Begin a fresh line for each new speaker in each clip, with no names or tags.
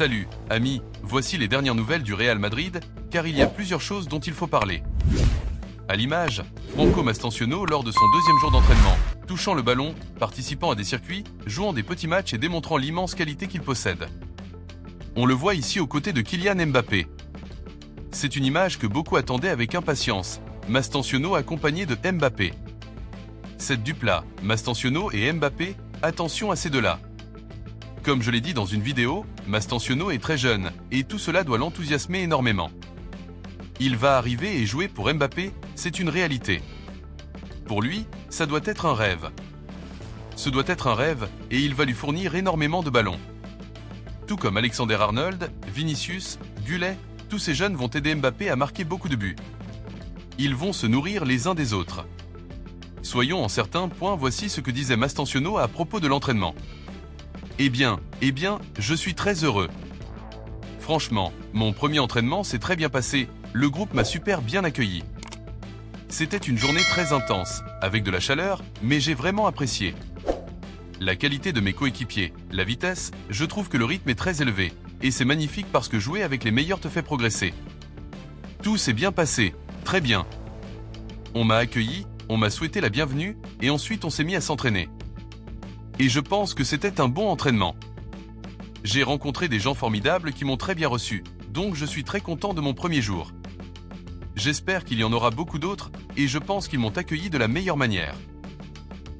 Salut, amis, voici les dernières nouvelles du Real Madrid, car il y a plusieurs choses dont il faut parler. À l'image, Franco Mastantuono lors de son deuxième jour d'entraînement, touchant le ballon, participant à des circuits, jouant des petits matchs et démontrant l'immense qualité qu'il possède. On le voit ici aux côtés de Kylian Mbappé. C'est une image que beaucoup attendaient avec impatience, Mastantuono accompagné de Mbappé. Cette dupe-là, Mastantuono et Mbappé, attention à ces deux-là. Comme je l'ai dit dans une vidéo, Mastantuono est très jeune, et tout cela doit l'enthousiasmer énormément. Il va arriver et jouer pour Mbappé, c'est une réalité. Pour lui, ça doit être un rêve. Ce doit être un rêve, et il va lui fournir énormément de ballons. Tout comme Alexander-Arnold, Vinicius, Gullet, tous ces jeunes vont aider Mbappé à marquer beaucoup de buts. Ils vont se nourrir les uns des autres. Soyons en certains points, voici ce que disait Mastantuono à propos de l'entraînement. Eh bien, je suis très heureux. Franchement, mon premier entraînement s'est très bien passé, le groupe m'a super bien accueilli. C'était une journée très intense, avec de la chaleur, mais j'ai vraiment apprécié. La qualité de mes coéquipiers, la vitesse, je trouve que le rythme est très élevé, et c'est magnifique parce que jouer avec les meilleurs te fait progresser. Tout s'est bien passé, très bien. On m'a accueilli, on m'a souhaité la bienvenue, et ensuite on s'est mis à s'entraîner. Et je pense que c'était un bon entraînement. J'ai rencontré des gens formidables qui m'ont très bien reçu, donc je suis très content de mon premier jour. J'espère qu'il y en aura beaucoup d'autres, et je pense qu'ils m'ont accueilli de la meilleure manière.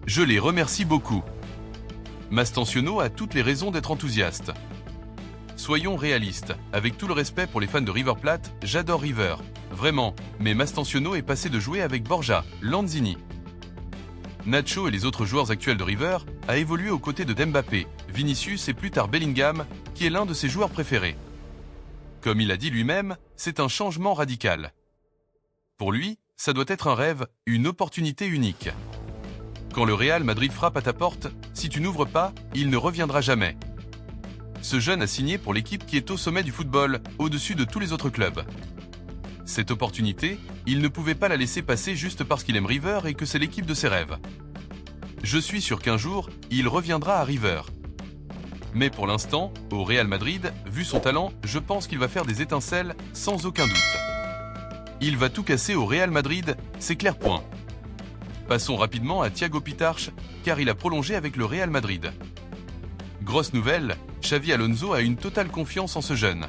Je les remercie beaucoup. Mastantuono a toutes les raisons d'être enthousiaste. Soyons réalistes, avec tout le respect pour les fans de River Plate, j'adore River, vraiment, mais Mastantuono est passé de jouer avec Borja, Lanzini, Nacho et les autres joueurs actuels de River, a évolué aux côtés de Mbappé, Vinicius et plus tard Bellingham, qui est l'un de ses joueurs préférés. Comme il a dit lui-même, c'est un changement radical. Pour lui, ça doit être un rêve, une opportunité unique. Quand le Real Madrid frappe à ta porte, si tu n'ouvres pas, il ne reviendra jamais. Ce jeune a signé pour l'équipe qui est au sommet du football, au-dessus de tous les autres clubs. Cette opportunité, il ne pouvait pas la laisser passer juste parce qu'il aime River et que c'est l'équipe de ses rêves. Je suis sûr qu'un jour, il reviendra à River. Mais pour l'instant, au Real Madrid, vu son talent, je pense qu'il va faire des étincelles, sans aucun doute. Il va tout casser au Real Madrid, c'est clair point. Passons rapidement à Thiago Pitarch, car il a prolongé avec le Real Madrid. Grosse nouvelle, Xavi Alonso a une totale confiance en ce jeune.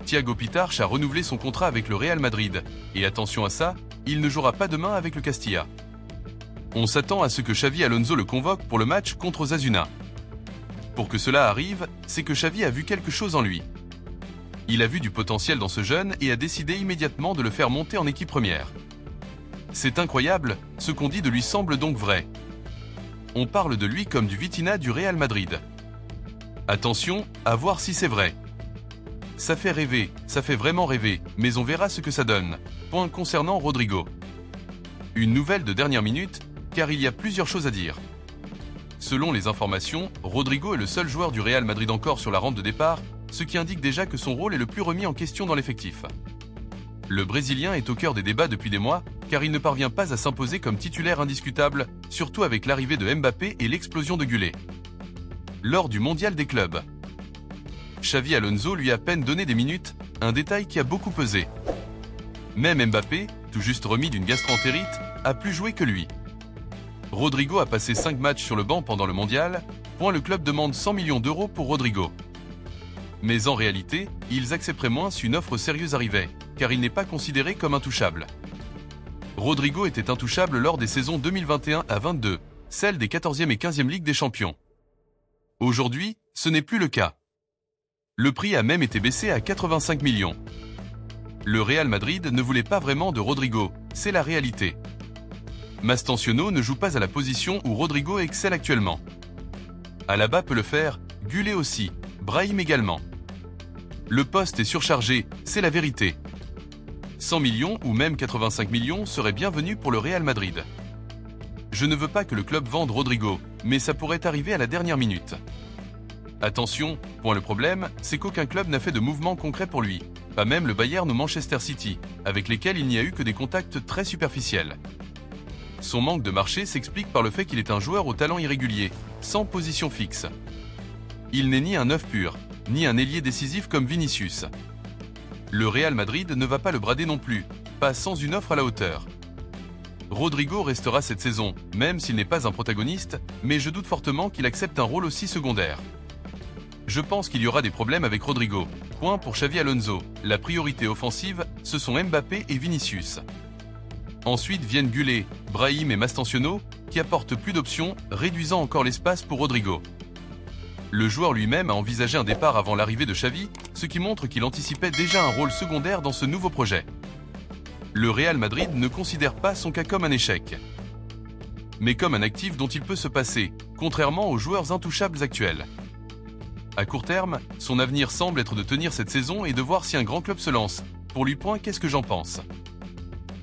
Thiago Pitarch a renouvelé son contrat avec le Real Madrid, et attention à ça, il ne jouera pas demain avec le Castilla. On s'attend à ce que Xavi Alonso le convoque pour le match contre Osasuna. Pour que cela arrive, c'est que Xavi a vu quelque chose en lui. Il a vu du potentiel dans ce jeune et a décidé immédiatement de le faire monter en équipe première. C'est incroyable, ce qu'on dit de lui semble donc vrai. On parle de lui comme du Vitinha du Real Madrid. Attention, à voir si c'est vrai. Ça fait rêver, ça fait vraiment rêver, mais on verra ce que ça donne. Point concernant Rodrigo. Une nouvelle de dernière minute, car il y a plusieurs choses à dire. Selon les informations, Rodrigo est le seul joueur du Real Madrid encore sur la rampe de départ, ce qui indique déjà que son rôle est le plus remis en question dans l'effectif. Le Brésilien est au cœur des débats depuis des mois, car il ne parvient pas à s'imposer comme titulaire indiscutable, surtout avec l'arrivée de Mbappé et l'explosion de Gullet. Lors du mondial des clubs, Xavi Alonso lui a à peine donné des minutes, un détail qui a beaucoup pesé. Même Mbappé, tout juste remis d'une gastro-entérite, a plus joué que lui. Rodrigo a passé 5 matchs sur le banc pendant le mondial, le club demande 100 millions d'euros pour Rodrigo. Mais en réalité, ils accepteraient moins si une offre sérieuse arrivait, car il n'est pas considéré comme intouchable. Rodrigo était intouchable lors des saisons 2021 à 22, celles des 14e et 15e Ligue des Champions. Aujourd'hui, ce n'est plus le cas. Le prix a même été baissé à 85 millions. Le Real Madrid ne voulait pas vraiment de Rodrigo, c'est la réalité. Mastantuono ne joue pas à la position où Rodrigo excelle actuellement. Alaba peut le faire, Gullet aussi, Brahim également. Le poste est surchargé, c'est la vérité. 100 millions ou même 85 millions seraient bienvenus pour le Real Madrid. Je ne veux pas que le club vende Rodrigo, mais ça pourrait arriver à la dernière minute. Attention, le problème, c'est qu'aucun club n'a fait de mouvement concret pour lui, pas même le Bayern ou Manchester City, avec lesquels il n'y a eu que des contacts très superficiels. Son manque de marché s'explique par le fait qu'il est un joueur au talent irrégulier, sans position fixe. Il n'est ni un œuf pur, ni un ailier décisif comme Vinicius. Le Real Madrid ne va pas le brader non plus, pas sans une offre à la hauteur. Rodrigo restera cette saison, même s'il n'est pas un protagoniste, mais je doute fortement qu'il accepte un rôle aussi secondaire. Je pense qu'il y aura des problèmes avec Rodrigo. Point pour Xavi Alonso. La priorité offensive, ce sont Mbappé et Vinicius. Ensuite viennent Gullet, Brahim et Mastantuono, qui apportent plus d'options, réduisant encore l'espace pour Rodrigo. Le joueur lui-même a envisagé un départ avant l'arrivée de Xavi, ce qui montre qu'il anticipait déjà un rôle secondaire dans ce nouveau projet. Le Real Madrid ne considère pas son cas comme un échec, mais comme un actif dont il peut se passer, contrairement aux joueurs intouchables actuels. À court terme, son avenir semble être de tenir cette saison et de voir si un grand club se lance. Pour lui, qu'est-ce que j'en pense?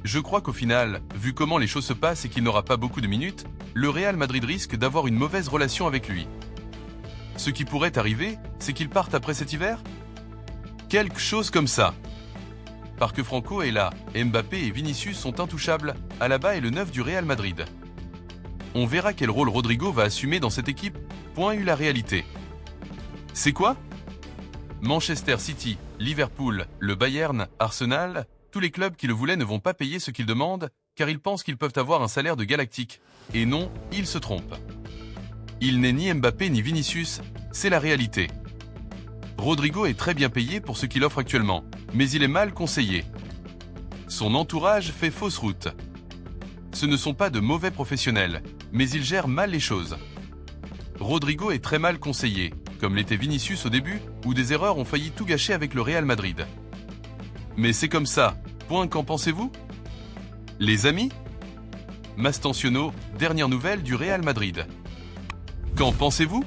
Je crois qu'au final, vu comment les choses se passent et qu'il n'aura pas beaucoup de minutes, le Real Madrid risque d'avoir une mauvaise relation avec lui. Ce qui pourrait arriver, c'est qu'il parte après cet hiver? Quelque chose comme ça. Parce que Franco est là, Mbappé et Vinicius sont intouchables, Alaba est le neuf du Real Madrid. On verra quel rôle Rodrigo va assumer dans cette équipe, eu la réalité. C'est quoi? Manchester City, Liverpool, le Bayern, Arsenal, tous les clubs qui le voulaient ne vont pas payer ce qu'ils demandent, car ils pensent qu'ils peuvent avoir un salaire de galactique. Et non, ils se trompent. Il n'est ni Mbappé ni Vinicius, c'est la réalité. Rodrigo est très bien payé pour ce qu'il offre actuellement, mais il est mal conseillé. Son entourage fait fausse route. Ce ne sont pas de mauvais professionnels, mais ils gèrent mal les choses. Rodrigo est très mal conseillé, comme l'était Vinicius au début, où des erreurs ont failli tout gâcher avec le Real Madrid. Mais c'est comme ça, qu'en pensez-vous? Les amis? Mastantuono, dernière nouvelle du Real Madrid. Qu'en pensez-vous?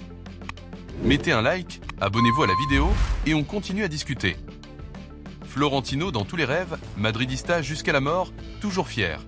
Mettez un like, abonnez-vous à la vidéo, et on continue à discuter. Florentino dans tous les rêves, madridista jusqu'à la mort, toujours fier.